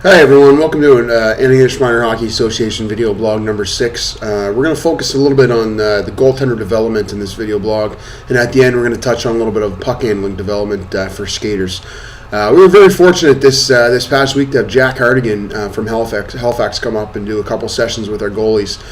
Hi everyone, welcome to English Minor Hockey Association video blog number 6. We're going to focus a little bit on the goaltender development in this video blog, and at the end we're going to touch on a little bit of puck handling development for skaters. We were very fortunate this past week to have Jack Hardigan from Halifax come up and do a couple sessions with our goalies.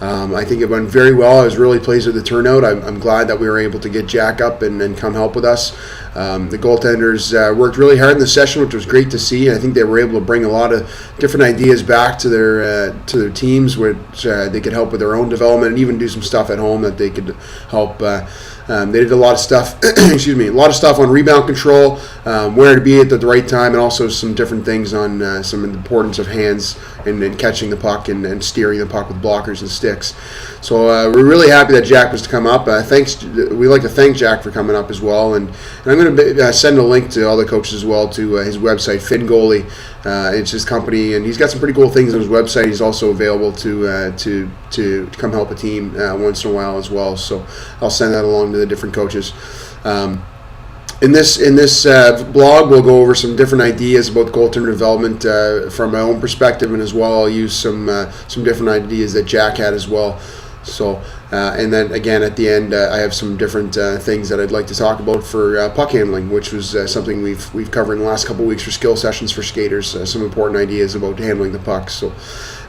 I think it went very well. I was really pleased with the turnout. I'm glad that we were able to get Jack up and come help with us. The goaltenders worked really hard in the session, which was great to see. I think they were able to bring a lot of different ideas back to their teams, which they could help with their own development and even do some stuff at home that they could help. They did a lot of stuff. Excuse me, a lot of stuff on rebound control, where to be at the right time, and also some different things on some importance of hands and catching the puck and steering the puck with blockers and sticks. So we're really happy that Jack was to come up. We'd like to thank Jack for coming up as well, and I'm going to send a link to all the coaches as well to his website, Finn Goalie. It's his company, and he's got some pretty cool things on his website. He's also available to come help a team once in a while as well. So I'll send that along to the different coaches. In this blog, we'll go over some different ideas about goaltender development from my own perspective, and as well I'll use some different ideas that Jack had as well. So, and then again at the end, I have some different things that I'd like to talk about for puck handling, which was something we've covered in the last couple of weeks for skill sessions for skaters. Some important ideas about handling the puck. So,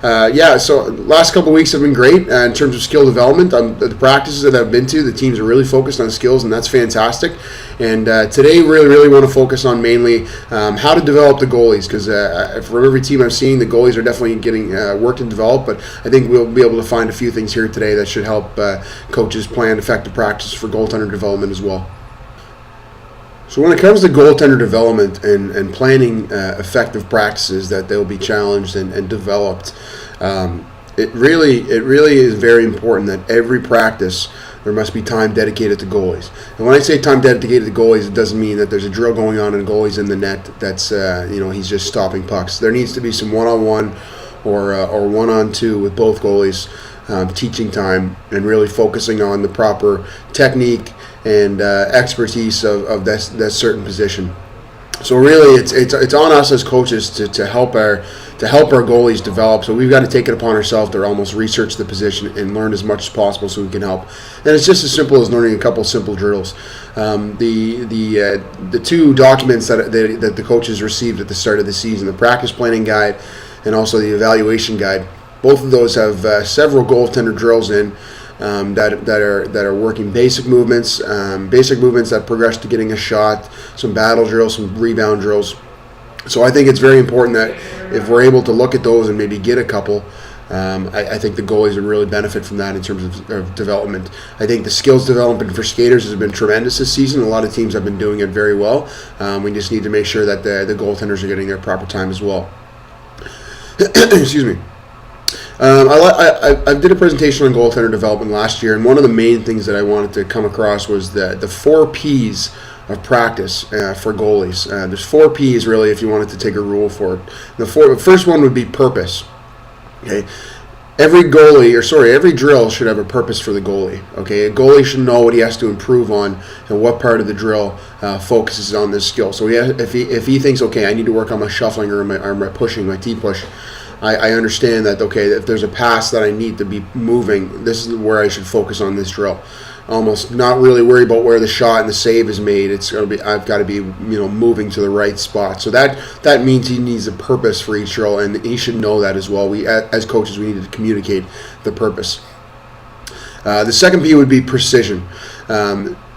so last couple of weeks have been great in terms of skill development. The practices that I've been to, the teams are really focused on skills, and that's fantastic. And today, really want to focus on mainly how to develop the goalies, because for every team I've seen, the goalies are definitely getting worked and developed. But I think we'll be able to find a few things here today that should help coaches plan effective practice for goaltender development as well. So when it comes to goaltender development and planning effective practices that they'll be challenged and developed, it really is very important that every practice there must be time dedicated to goalies. And when I say time dedicated to goalies, it doesn't mean that there's a drill going on and goalies in the net that's he's just stopping pucks. There needs to be some one-on-one or one-on-two with both goalies, teaching time and really focusing on the proper technique and expertise of that certain position. So really, it's on us as coaches to help our goalies develop. So we've got to take it upon ourselves to almost research the position and learn as much as possible so we can help. And it's just as simple as learning a couple simple drills. The two documents that the coaches received at the start of the season, the practice planning guide and also the evaluation guide, both of those have several goaltender drills in. That are working basic movements that progress to getting a shot, some battle drills, some rebound drills. So I think it's very important that if we're able to look at those and maybe get a couple, I think the goalies would really benefit from that in terms of development. I think the skills development for skaters has been tremendous this season. A lot of teams have been doing it very well. We just need to make sure that the goaltenders are getting their proper time as well. Excuse me. I did a presentation on goaltender development last year, and one of the main things that I wanted to come across was the 4 Ps of practice for goalies. There's 4 Ps really if you wanted to take a rule for it. The first one would be purpose. Okay, every drill should have a purpose for the goalie. Okay, a goalie should know what he has to improve on and what part of the drill focuses on this skill. So if he thinks, okay, I need to work on my shuffling or my pushing, my T-push, I understand that, okay, if there's a pass that I need to be moving, this is where I should focus on this drill. Almost not really worry about where the shot and the save is made. I've got to be moving to the right spot. So that means he needs a purpose for each drill, and he should know that as well. We as coaches, we need to communicate the purpose. The second P would be precision.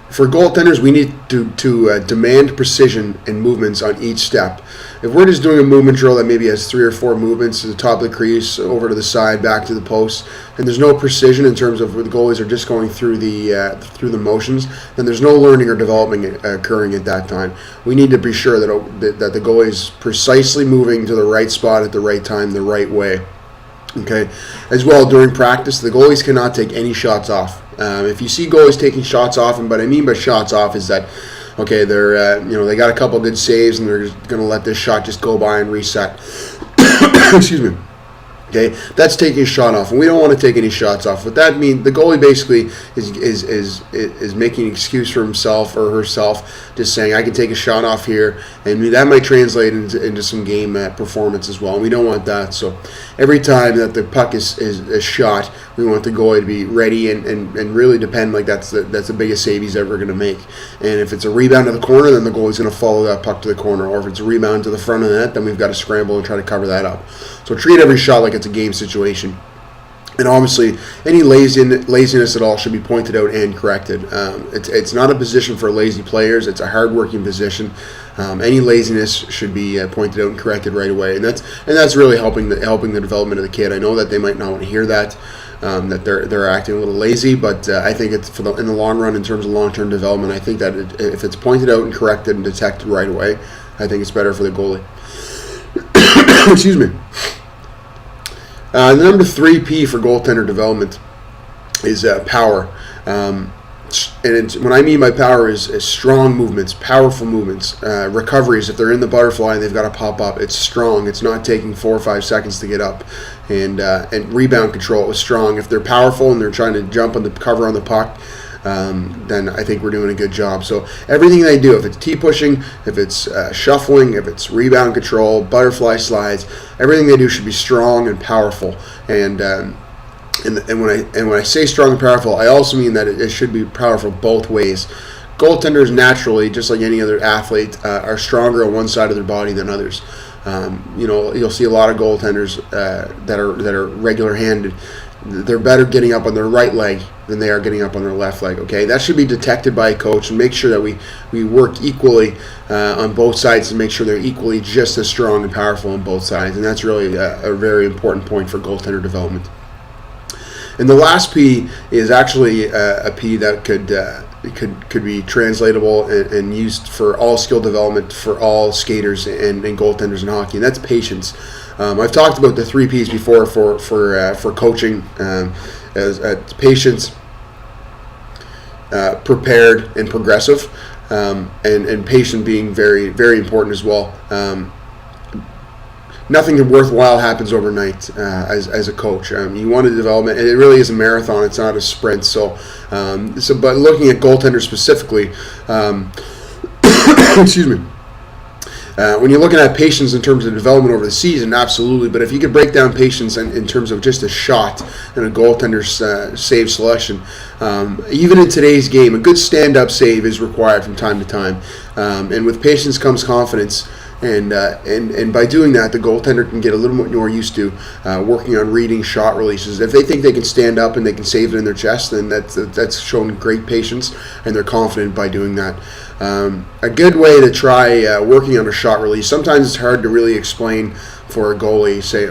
For goaltenders, we need to demand precision in movements on each step. If we're just doing a movement drill that maybe has 3 or 4 movements to the top of the crease, over to the side, back to the post, and there's no precision in terms of where the goalies are just going through the motions, then there's no learning or development occurring at that time. We need to be sure that the goalie is precisely moving to the right spot at the right time, the right way. Okay. As well, during practice, the goalies cannot take any shots off. If you see goalies taking shots off, and what I mean by shots off is that, okay, they're they got a couple good saves and they're just going to let this shot just go by and reset. Excuse me. Okay, that's taking a shot off, and we don't want to take any shots off. What that means, the goalie basically is making an excuse for himself or herself, just saying, I can take a shot off here, and that might translate into some game performance as well. And we don't want that. So every time that the puck is shot, we want the goalie to be ready and really depend like that's the biggest save he's ever going to make. And if it's a rebound to the corner, then the goalie's going to follow that puck to the corner. Or if it's a rebound to the front of the net, then we've got to scramble and try to cover that up. So treat every shot like it's a game situation. And obviously, any laziness at all should be pointed out and corrected. It's not a position for lazy players. It's a hard-working position. Any laziness should be pointed out and corrected right away, and that's really helping the development of the kid. I know that they might not want to hear that. That they're acting a little lazy, but I think it's in the long run, in terms of long-term development, I think that if it's pointed out and corrected and detected right away, I think it's better for the goalie. Excuse me. The number 3P for goaltender development is power. And when I mean by power is strong movements, powerful movements, recoveries. If they're in the butterfly, they've got to pop up. It's strong. It's not taking 4 or 5 seconds to get up. And rebound control is strong. If they're powerful and they're trying to jump on the cover on the puck, then I think we're doing a good job. So everything they do, if it's T-pushing, if it's shuffling, if it's rebound control, butterfly slides, everything they do should be strong and powerful. And when I say strong and powerful, I also mean that it should be powerful both ways. Goaltenders naturally, just like any other athlete, are stronger on one side of their body than others. You'll see a lot of goaltenders that are regular-handed. They're better getting up on their right leg than they are getting up on their left leg. Okay, that should be detected by a coach, and make sure that we work equally on both sides to make sure they're equally just as strong and powerful on both sides. And that's really a very important point for goaltender development. And the last P is actually a P that could be translatable and used for all skill development for all skaters and goaltenders in hockey, and that's patience. I've talked about the 3 Ps before for coaching, as patience, prepared, and progressive, and patient being very, very important as well. Nothing worthwhile happens overnight as a coach. You want to develop it, and it really is a marathon. It's not a sprint. But looking at goaltenders specifically, excuse me. When you're looking at patience in terms of development over the season, absolutely. But if you could break down patience in terms of just a shot and a goaltender's save selection, even in today's game, a good stand-up save is required from time to time. And with patience comes confidence. And by doing that, the goaltender can get a little bit more used to working on reading shot releases. If they think they can stand up and they can save it in their chest, then that's shown great patience, and they're confident by doing that. A good way to try working on a shot release. Sometimes it's hard to really explain for a goalie. Say,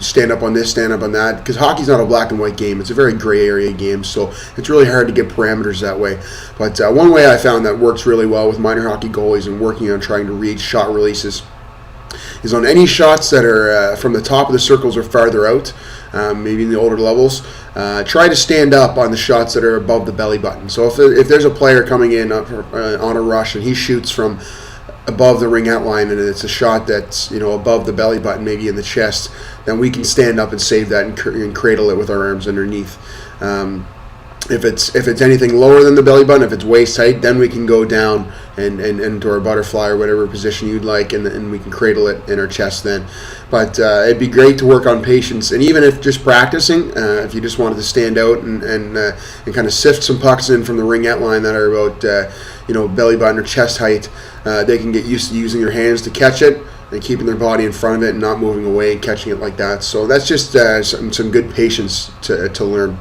stand up on this, stand up on that, because hockey's not a black and white game. It's a very gray area game, so it's really hard to get parameters that way. But one way I found that works really well with minor hockey goalies and working on trying to read shot releases is on any shots that are from the top of the circles or farther out, maybe in the older levels. Try to stand up on the shots that are above the belly button. So if there's a player coming in on a rush and he shoots from above the ring out line and it's a shot that's above the belly button, maybe in the chest, then we can stand up and save that and cradle it with our arms underneath. If it's anything lower than the belly button, if it's waist height, then we can go down and into our butterfly or whatever position you'd like, and we can cradle it in our chest then. But it'd be great to work on patience, and even if just practicing, if you just wanted to stand out and kind of sift some pucks in from the ring out line that are about belly button or chest height, they can get used to using their hands to catch it and keeping their body in front of it and not moving away and catching it like that. So that's just some good patience to learn.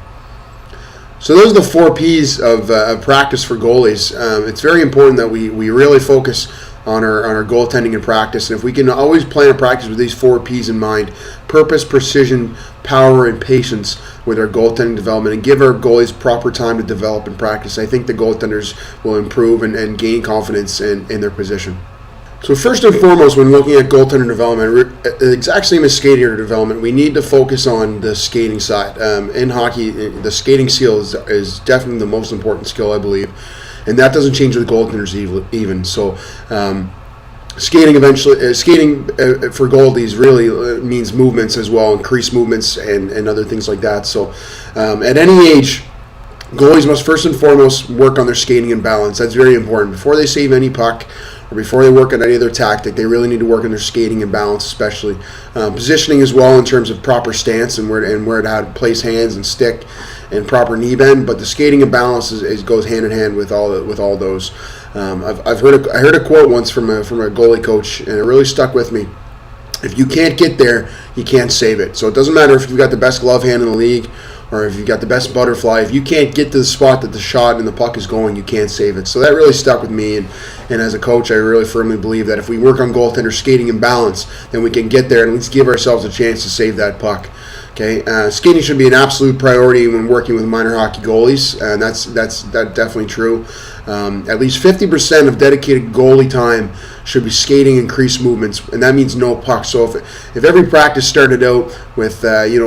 So those are the 4 Ps of practice for goalies. It's very important that we really focus on our goaltending in practice. And if we can always plan a practice with these 4 Ps in mind, purpose, precision, power, and patience with our goaltending development, and give our goalies proper time to develop and practice, I think the goaltenders will improve and gain confidence in their position. So first and foremost, when looking at goaltender development, the exact same as skater development, we need to focus on the skating side. In hockey, the skating skill is definitely the most important skill, I believe, and that doesn't change with goaltenders even. So Skating for goalies really means movements as well, increased movements and other things like that. So at any age, goalies must first and foremost work on their skating and balance. That's very important. Before they save any puck or before they work on any other tactic, they really need to work on their skating and balance, especially positioning as well in terms of proper stance and where to place hands and stick and proper knee bend. But the skating and balance goes hand in hand with all those. I heard a quote once from a goalie coach, and it really stuck with me. If you can't get there, you can't save it. So it doesn't matter if you've got the best glove hand in the league or if you've got the best butterfly. If you can't get to the spot that the shot and the puck is going, you can't save it. So that really stuck with me, and as a coach, I really firmly believe that if we work on goaltender skating and balance, then we can get there and at least give ourselves a chance to save that puck. Okay, skating should be an absolute priority when working with minor hockey goalies, and that's definitely true. At least 50% of dedicated goalie time should be skating increased movements, and that means no puck. So if every practice started out with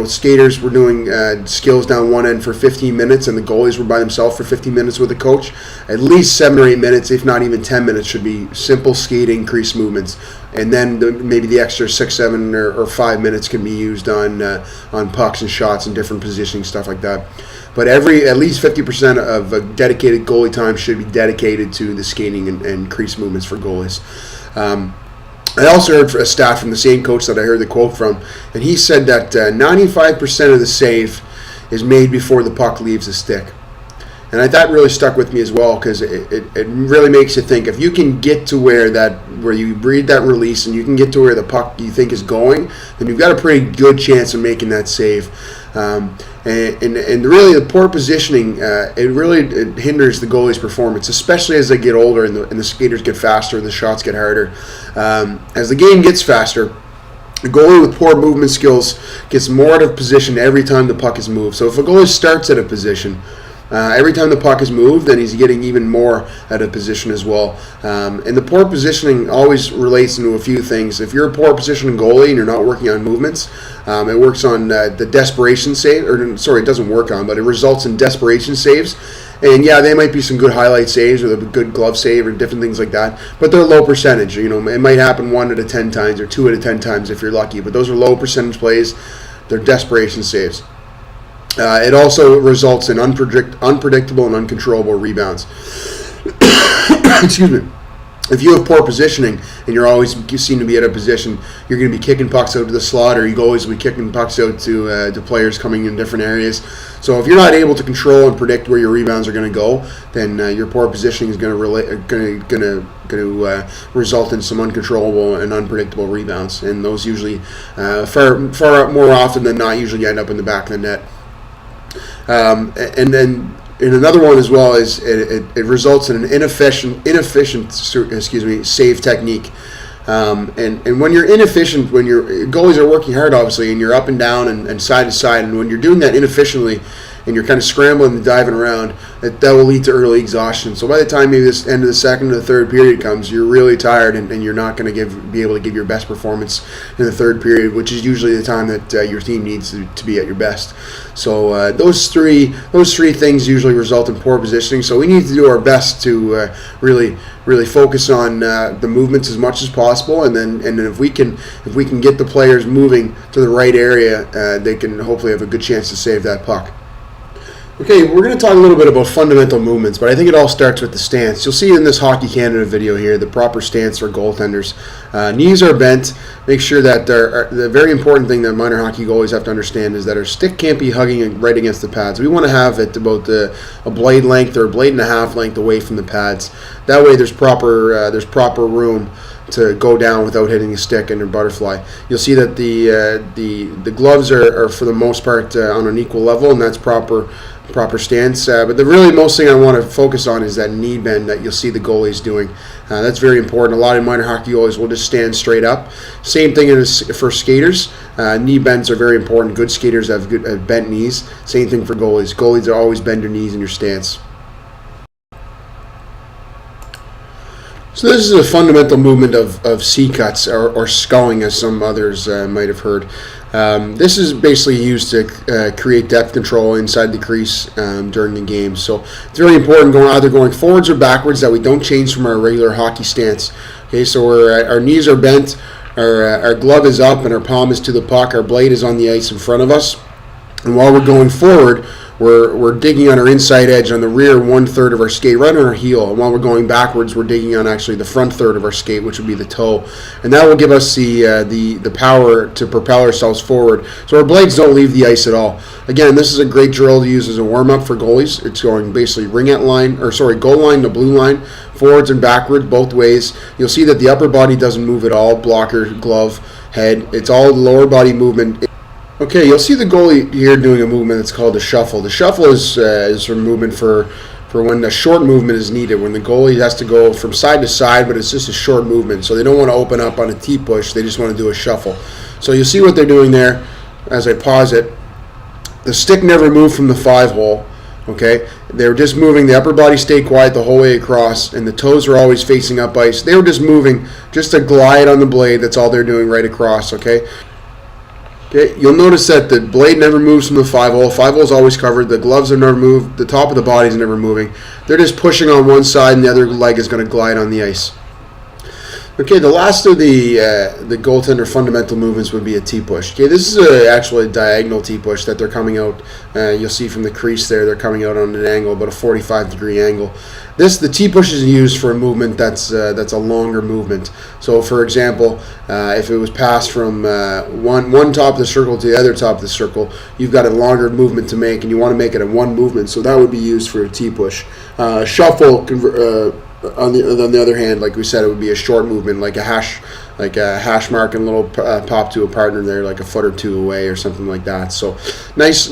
skaters were doing skills down one end for 15 minutes, and the goalies were by themselves for 15 minutes with a coach, at least 7 or 8 minutes, if not even 10 minutes, should be simple skating increased movements. And then maybe the extra 6, 7, or 5 minutes can be used on pucks and shots and different positioning, stuff like that. But at least 50% of dedicated goalie time should be dedicated to the skating and increased movements for goalies. I also heard a stat from the same coach that I heard the quote from, and he said that 95% of the save is made before the puck leaves the stick. And that really stuck with me as well, because it really makes you think. If you can get to where you read that release and you can get to where the puck you think is going, then you've got a pretty good chance of making that save. And really the poor positioning, it hinders the goalie's performance, especially as they get older and the skaters get faster and the shots get harder. As the game gets faster, the goalie with poor movement skills gets more out of position every time the puck is moved. So if a goalie starts at a position, every time the puck is moved, then he's getting even more out of position as well. And the poor positioning always relates into a few things. If you're a poor positioning goalie and you're not working on movements, it works on the desperation save, it doesn't work on, but it results in desperation saves. And yeah, they might be some good highlight saves or a good glove save or different things like that, but they're low percentage. It might happen 1 out of 10 times or 2 out of 10 times if you're lucky, but those are low percentage plays. They're desperation saves. It also results in unpredictable and uncontrollable rebounds. Excuse me. If you have poor positioning and you seem to be out of position, you're going to be kicking pucks out to the slot, or you always be kicking pucks out to players coming in different areas. So if you're not able to control and predict where your rebounds are going to go, then your poor positioning is going to result in some uncontrollable and unpredictable rebounds, and those usually far more often than not usually end up in the back of the net. And then in another one as well is it results in an inefficient save technique. And when you're inefficient, when your goalies are working hard, obviously, and you're up and down and side to side, and when you're doing that inefficiently and you're kind of scrambling and diving around, that will lead to early exhaustion. So by the time maybe this end of the second or the third period comes, you're really tired, and you're not going to be able to give your best performance in the third period, which is usually the time that your team needs to be at your best. So those three things usually result in poor positioning. So we need to do our best to really focus on the movements as much as possible, and then if we can get the players moving to the right area, they can hopefully have a good chance to save that puck. Okay, we're going to talk a little bit about fundamental movements, but I think it all starts with the stance. You'll see in this Hockey Canada video here the proper stance for goaltenders. Knees are bent. Make sure that the very important thing that minor hockey goalies have to understand is that our stick can't be hugging right against the pads. We want to have it about a blade length or a blade and a half length away from the pads. That way there's proper room to go down without hitting the stick and your butterfly. You'll see that the gloves are for the most part on an equal level, and that's proper stance. But the really most thing I want to focus on is that knee bend that you'll see the goalies doing. That's very important. A lot of minor hockey goalies will just stand straight up. Same thing for skaters. Knee bends are very important. Good skaters have good bent knees. Same thing for goalies. Goalies are always bend your knees in your stance. So this is a fundamental movement of C-cuts or sculling, as some others might have heard. This is basically used to create depth control inside the crease during the game. So it's really important either going forwards or backwards that we don't change from our regular hockey stance. Okay, so our knees are bent, our glove is up, and our palm is to the puck. Our blade is on the ice in front of us. And while we're going forward, we're digging on our inside edge on the rear 1/3 of our skate, right on our heel. And while we're going backwards, we're digging on actually the front third of our skate, which would be the toe. And that will give us the power to propel ourselves forward. So our blades don't leave the ice at all. Again, this is a great drill to use as a warm-up for goalies. It's going basically goal line to blue line, forwards and backwards, both ways. You'll see that the upper body doesn't move at all, blocker, glove, head. It's all lower body movement. Okay, you'll see the goalie here doing a movement that's called the shuffle. The shuffle is a movement for when a short movement is needed, when the goalie has to go from side to side, but it's just a short movement. So they don't want to open up on a T-push, they just want to do a shuffle. So you'll see what they're doing there as I pause it. The stick never moved from the 5-hole. Okay, they're just moving. The upper body stayed quiet the whole way across, and the toes are always facing up ice. They were just moving, just to glide on the blade. That's all they're doing right across. Okay, you'll notice that the blade never moves from the 5-hole. 5-hole is always covered. The gloves are never moved. The top of the body is never moving. They're just pushing on one side, and the other leg is going to glide on the ice. Okay, the last of the goaltender fundamental movements would be a T-push. Okay, this is actually a diagonal T-push that they're coming out. You'll see from the crease there, they're coming out on an angle, about a 45-degree angle. The T-push is used for a movement that's a longer movement. So, for example, if it was passed from one top of the circle to the other top of the circle, you've got a longer movement to make, and you want to make it a one movement. So that would be used for a T-push. Shuffle. On the other hand, like we said, it would be a short movement, like a hash mark and a little pop to a partner there, like a foot or two away or something like that. So nice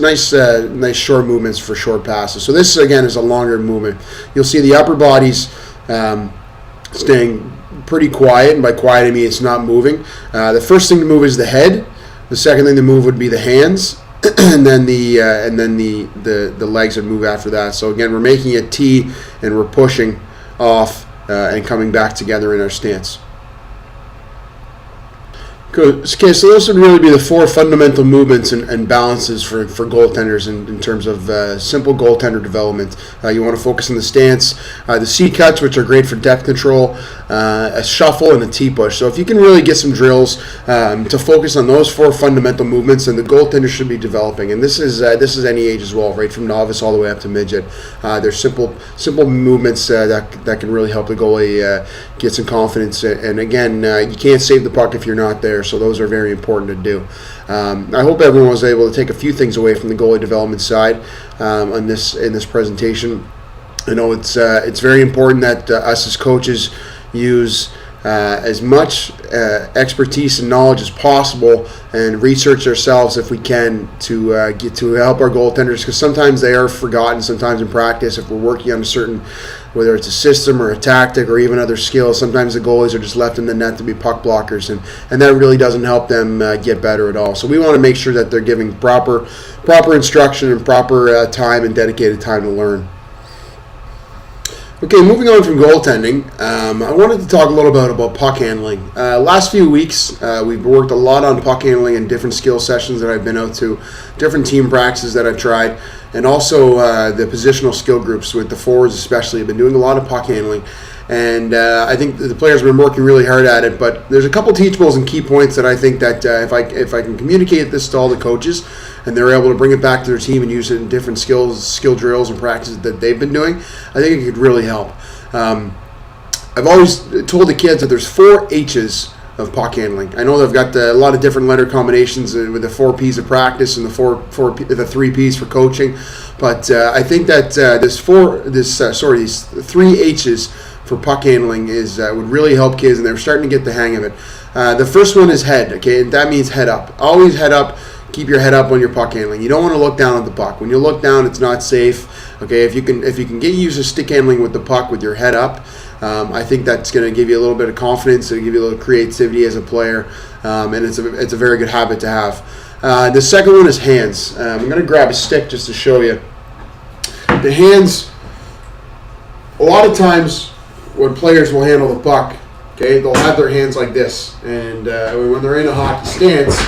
short movements for short passes. So this again is a longer movement. You'll see the upper body's staying pretty quiet, and by quiet I mean it's not moving. The first thing to move is the head. The second thing to move would be the hands. and then the legs would move after that. So again, we're making a T and we're pushing off and coming back together in our stance. Okay, so those would really be the 4 fundamental movements and balances for goaltenders in terms of simple goaltender development. You want to focus on the stance, the C-cuts, which are great for depth control, a shuffle, and a T-push. So if you can really get some drills to focus on those 4 fundamental movements, then the goaltender should be developing. And this is any age as well, right from novice all the way up to midget. They're simple movements that can really help the goalie get some confidence. And again, you can't save the puck if you're not there. So those are very important to do. I hope everyone was able to take a few things away from the goalie development side in this presentation. I know it's very important that us as coaches use as much expertise and knowledge as possible and research ourselves if we can to help our goaltenders, because sometimes they are forgotten. Sometimes in practice, if we're working on a certain, whether it's a system or a tactic or even other skills, sometimes the goalies are just left in the net to be puck blockers, and that really doesn't help them get better at all. So we want to make sure that they're giving proper instruction and proper time and dedicated time to learn. Okay, moving on from goaltending, I wanted to talk a little bit about puck handling. Last few weeks, we've worked a lot on puck handling in different skill sessions that I've been out to, different team practices that I've tried, and also the positional skill groups with the forwards especially. I've been doing a lot of puck handling, and I think the players have been working really hard at it, but there's a couple teachables and key points that I think that if I can communicate this to all the coaches, and they're able to bring it back to their team and use it in different skill drills and practices that they've been doing, I think it could really help. I've always told the kids that there's 4 H's of puck handling. I know they've got a lot of different letter combinations with the 4 P's of practice and the 3 P's for coaching, but I think that these 3 H's for puck handling would really help kids, and they're starting to get the hang of it. The first one is head. Okay, that means head up. Always head up. Keep your head up when you're puck handling. You don't want to look down at the puck. When you look down, it's not safe. Okay, if you can get used to stick handling with the puck with your head up, I think that's going to give you a little bit of confidence. It'll give you a little creativity as a player, and it's a very good habit to have. The second one is hands. I'm going to grab a stick just to show you. The hands, a lot of times when players will handle the puck, okay, they'll have their hands like this, and when they're in a hockey stance,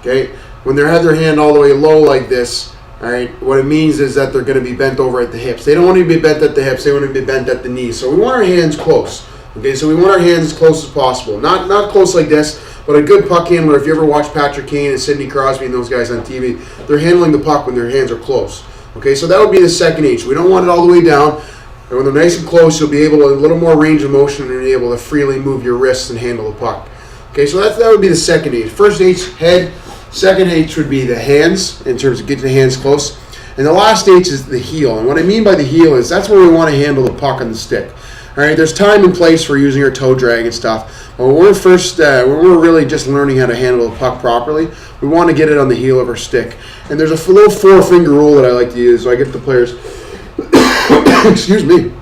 okay, when they have their hand all the way low like this, all right, what it means is that they're going to be bent over at the hips. They don't want to be bent at the hips. They want to be bent at the knees. So we want our hands close. Okay, so we want our hands as close as possible. Not close like this, but a good puck handler, if you ever watch Patrick Kane and Sidney Crosby and those guys on TV, they're handling the puck when their hands are close. Okay, so that would be the second H. We don't want it all the way down. And when they're nice and close, you'll be able to, a little more range of motion, and be able to freely move your wrists and handle the puck. Okay, so that would be the second H. First H, head. Second H would be the hands, in terms of getting the hands close. And the last H is the heel. And what I mean by the heel is that's where we want to handle the puck on the stick. All right, there's time and place for using our toe drag and stuff. But when we're really just learning how to handle the puck properly, we want to get it on the heel of our stick. And there's a little 4-finger rule that I like to use. So I get the players, excuse me,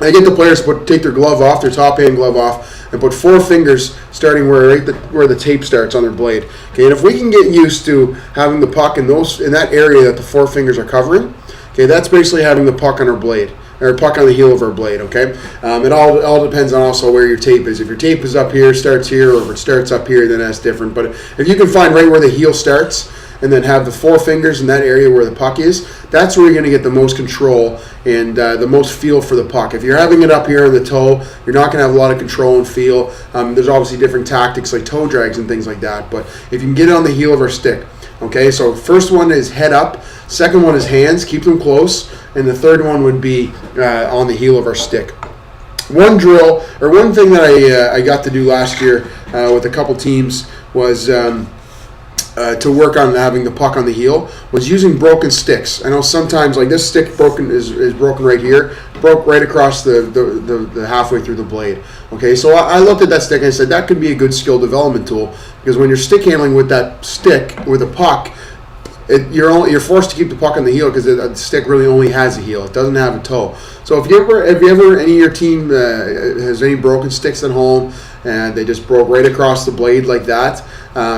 I get the players to take their glove off, their top hand glove off, and put 4 fingers starting where the tape starts on their blade. Okay, and if we can get used to having the puck in that area that the 4 fingers are covering, okay, that's basically having the puck on our blade, or puck on the heel of our blade. Okay, it all depends on also where your tape is. If your tape is up here, starts here, or if it starts up here, then that's different. But if you can find right where the heel starts, and then have the 4 fingers in that area where the puck is, that's where you're going to get the most control and the most feel for the puck. If you're having it up here on the toe, you're not going to have a lot of control and feel. There's obviously different tactics like toe drags and things like that, but if you can get it on the heel of our stick. Okay, so first one is head up, second one is hands, keep them close, and the third one would be on the heel of our stick. One drill, or one thing that I got to do last year with a couple teams was to work on having the puck on the heel, was using broken sticks. I know sometimes, like this stick is broken right here, broke right across the halfway through the blade. Okay, so I looked at that stick and I said that could be a good skill development tool, because when you're stick handling with that stick, with a puck, you're forced to keep the puck on the heel, because the stick really only has a heel. It doesn't have a toe. So if you ever any of your team has any broken sticks at home and they just broke right across the blade like that,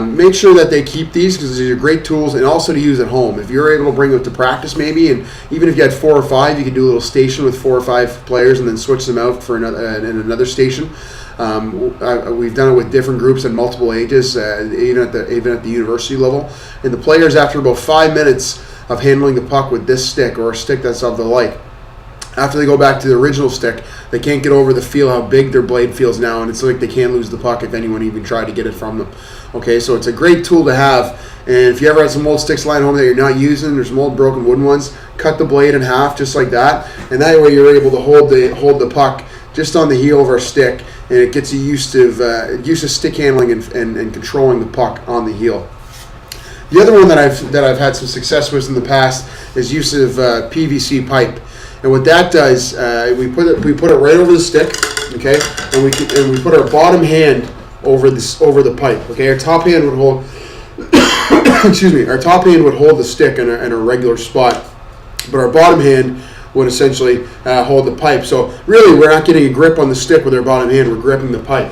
make sure that they keep these, because these are great tools, and also to use at home. If you're able to bring them to practice maybe, and even if you had 4 or 5, you could do a little station with 4 or 5 players and then switch them out for another station. We've done it with different groups at multiple ages, even at the university level. And the players, after about 5 minutes of handling the puck with this stick, or a stick that's of the like, after they go back to the original stick, they can't get over the feel how big their blade feels now, and it's like they can't lose the puck if anyone even tried to get it from them. Okay, so it's a great tool to have. And if you ever had some old sticks lying home that you're not using, there's some old broken wooden ones, cut the blade in half just like that, and that way you're able to hold the puck just on the heel of our stick, and it gets you used to stick handling and controlling the puck on the heel. The other one that I've had some success with in the past is use of PVC pipe. And what that does, we put it right over the stick, okay, and we put our bottom hand over the pipe. Okay, our top hand would hold, excuse me, our top hand would hold the stick in a regular spot, but our bottom hand would essentially hold the pipe. So really, we're not getting a grip on the stick with our bottom hand; we're gripping the pipe.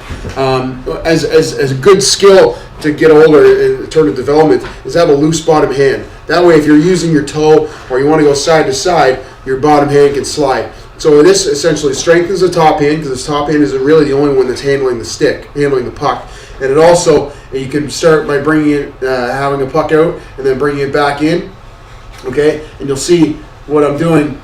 As a good skill to get older in terms of development is have a loose bottom hand. That way, if you're using your toe or you want to go side to side, your bottom hand can slide. So this essentially strengthens the top hand, because the top hand is really the only one that's handling the stick, handling the puck. And it also, you can start by bringing it, having a puck out, and then bringing it back in. Okay, and you'll see what I'm doing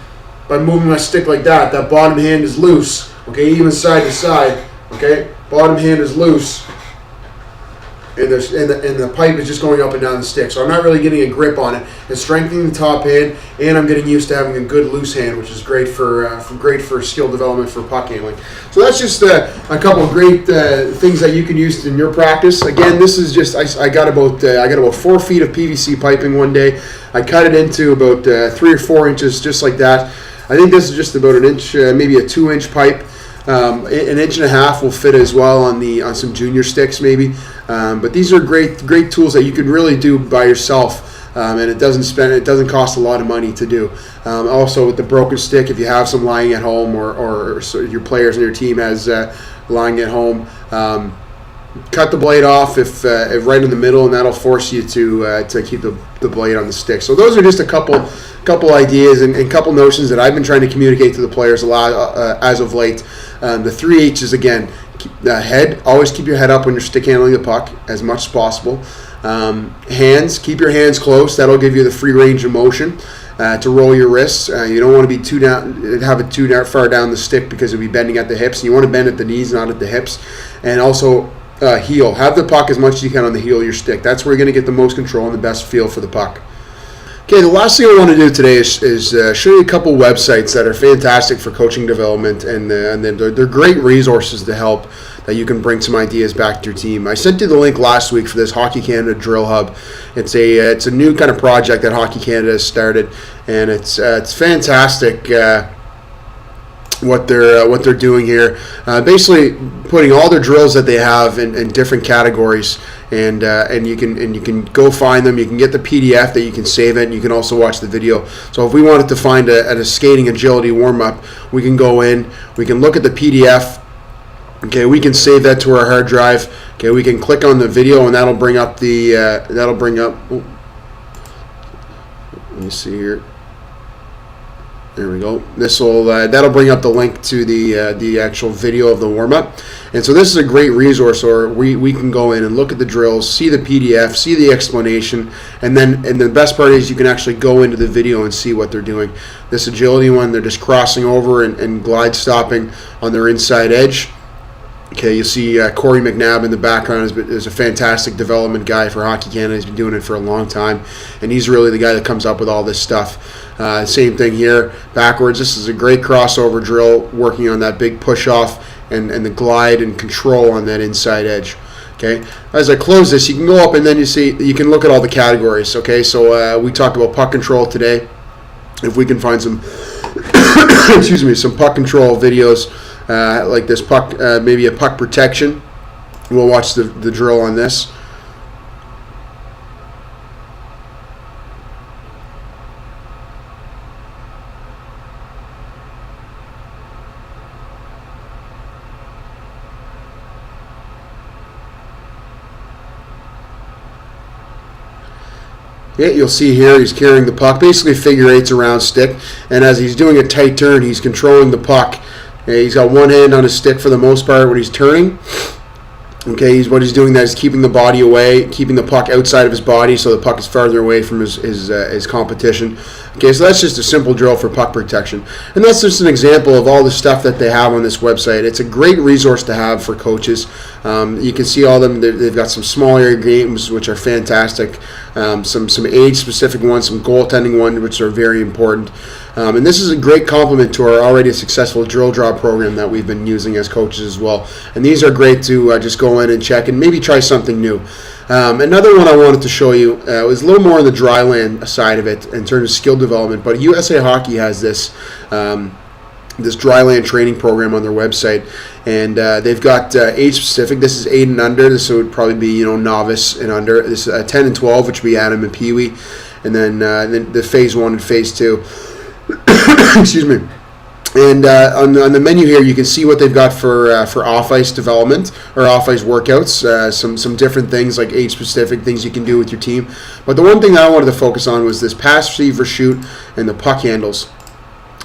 by moving my stick like that. That bottom hand is loose. Okay, even side to side. Okay, bottom hand is loose. And the pipe is just going up and down the stick. So I'm not really getting a grip on it. It's strengthening the top hand, and I'm getting used to having a good loose hand, which is great for skill development for puck handling. So that's just a couple of great things that you can use in your practice. Again, this is just I got about 4 feet of PVC piping one day. I cut it into about 3 or 4 inches, just like that. I think this is just about an inch, maybe a 2-inch pipe. An inch and a half will fit as well on some junior sticks maybe, but these are great tools that you can really do by yourself, and it doesn't cost a lot of money to do. Also with the broken stick, if you have some lying at home, or your players on your team has lying at home, cut the blade off if right in the middle, and that'll force you to keep the blade on the stick. So those are just a couple ideas and couple notions that I've been trying to communicate to the players a lot as of late. The 3 H's again: head. Always keep your head up when you're stick handling the puck as much as possible. Hands. Keep your hands close. That'll give you the free range of motion. to roll your wrists. You don't want to be have it too far down the stick because it'll be bending at the hips. You want to bend at the knees, not at the hips. And also heel. Have the puck as much as you can on the heel of your stick. That's where you're going to get the most control and the best feel for the puck. Okay, the last thing I want to do today is show you a couple websites that are fantastic for coaching development, and they're great resources to help that you can bring some ideas back to your team. I sent you the link last week for this Hockey Canada Drill Hub. It's a new kind of project that Hockey Canada has started, and it's fantastic. What they're doing here, basically putting all their drills that they have in different categories, and you can go find them. You can get the PDF that you can save it, and you can also watch the video. So if we wanted to find a skating agility warm up, we can go in, we can look at the PDF. Okay, we can save that to our hard drive. Okay, we can click on the video, and that'll bring up the let me see here. There we go. That'll bring up the link to the actual video of the warm-up. And so this is a great resource, or we can go in and look at the drills, see the PDF, see the explanation, and the best part is you can actually go into the video and see what they're doing. This agility one, they're just crossing over and glide stopping on their inside edge. Okay, you see Corey McNabb in the background is a fantastic development guy for Hockey Canada. He's been doing it for a long time, and he's really the guy that comes up with all this stuff. Same thing here, backwards. This is a great crossover drill, working on that big push-off and the glide and control on that inside edge. Okay, as I close this, you can go up and then you can look at all the categories. Okay, so we talked about puck control today. If we can find some, excuse me, some puck control videos. Like this puck, maybe a puck protection. We'll watch the drill on this. Yeah, you'll see here he's carrying the puck, basically figure eights around stick, and as he's doing a tight turn, he's controlling the puck. He's got one hand on his stick for the most part when he's turning. Okay, what he's doing that is keeping the body away, keeping the puck outside of his body so the puck is farther away from his competition. Okay, so that's just a simple drill for puck protection. And that's just an example of all the stuff that they have on this website. It's a great resource to have for coaches. You can see all of them. They've got some small area games, which are fantastic. Some age-specific ones, some goaltending ones, which are very important. And this is a great complement to our already successful drill draw program that we've been using as coaches as well. And these are great to just go in and check and maybe try something new. Another one I wanted to show you was a little more on the dry land side of it in terms of skill development. But USA Hockey has this this dry land training program on their website, and they've got age specific. This is 8 and under. This would probably be novice and under. This is 10 and 12, which would be Adam and Pee Wee, and then the phase 1 and phase 2. Excuse me. And on the menu here, you can see what they've got for off-ice development or off-ice workouts, some different things like age-specific things you can do with your team. But the one thing that I wanted to focus on was this pass, receive, or shoot, and the puck handles.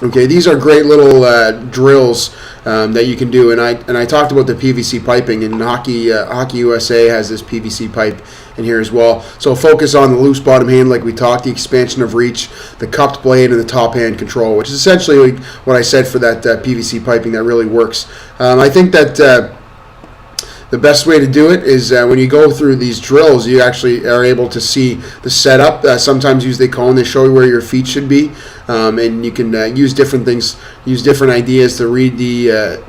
Okay, these are great little drills that you can do, and I talked about the PVC piping, and Hockey USA has this PVC pipe in here as well. So focus on the loose bottom hand, like we talked, the expansion of reach, the cupped blade, and the top hand control, which is essentially what I said for that PVC piping that really works. I think that the best way to do it is when you go through these drills, you actually are able to see the setup. Sometimes use the cone, they show you where your feet should be, and you can use different things, use different ideas to read the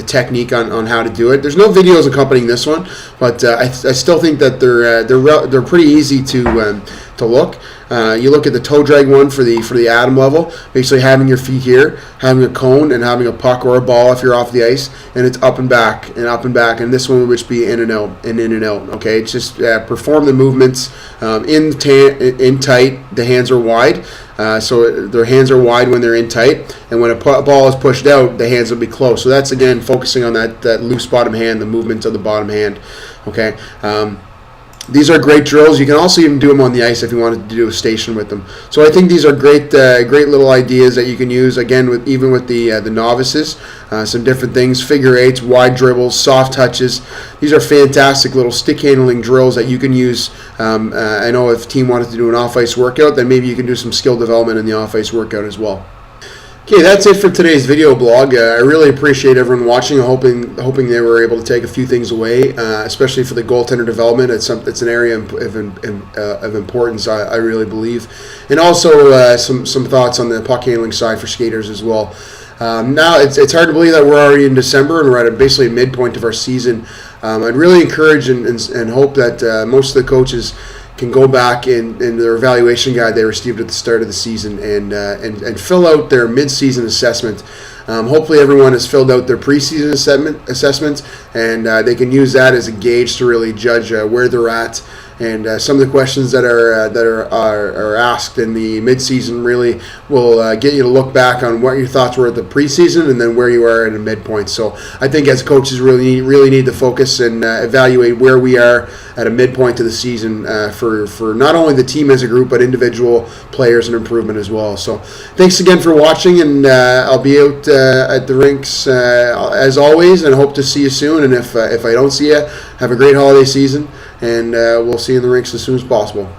technique on how to do it. There's no videos accompanying this one, but I still think that they're pretty easy to look. You look at the toe drag one for the atom level, basically having your feet here, having a cone, and having a puck or a ball if you're off the ice, and it's up and back and up and back. And this one would be in and out and in and out. Okay, it's just perform the movements in tight. The hands are wide, so their hands are wide when they're in tight, and when a ball is pushed out, the hands will be close. So that's again focusing on that loose bottom hand, the movements of the bottom hand. Okay. These are great drills. You can also even do them on the ice if you wanted to do a station with them. So I think these are great little ideas that you can use, again, even with the novices. Some different things, figure eights, wide dribbles, soft touches. These are fantastic little stick handling drills that you can use. I know if a team wanted to do an off-ice workout, then maybe you can do some skill development in the off-ice workout as well. Okay, that's it for today's video blog. I really appreciate everyone watching. Hoping they were able to take a few things away, especially for the goaltender development. It's an area of importance, I really believe, and also some thoughts on the puck handling side for skaters as well. Now it's hard to believe that we're already in December and we're at basically a midpoint of our season. I'd really encourage and hope that most of the coaches can go back in their evaluation guide they received at the start of the season and fill out their mid-season assessment. Hopefully everyone has filled out their preseason assessment, and they can use that as a gauge to really judge where they're at. And some of the questions that are asked in the midseason really will get you to look back on what your thoughts were at the preseason and then where you are at a midpoint. So I think as coaches really need to focus and evaluate where we are at a midpoint to the season for not only the team as a group but individual players and improvement as well. So thanks again for watching, and I'll be out at the rinks as always, and hope to see you soon. And if I don't see you, have a great holiday season. And we'll see you in the rinks as soon as possible.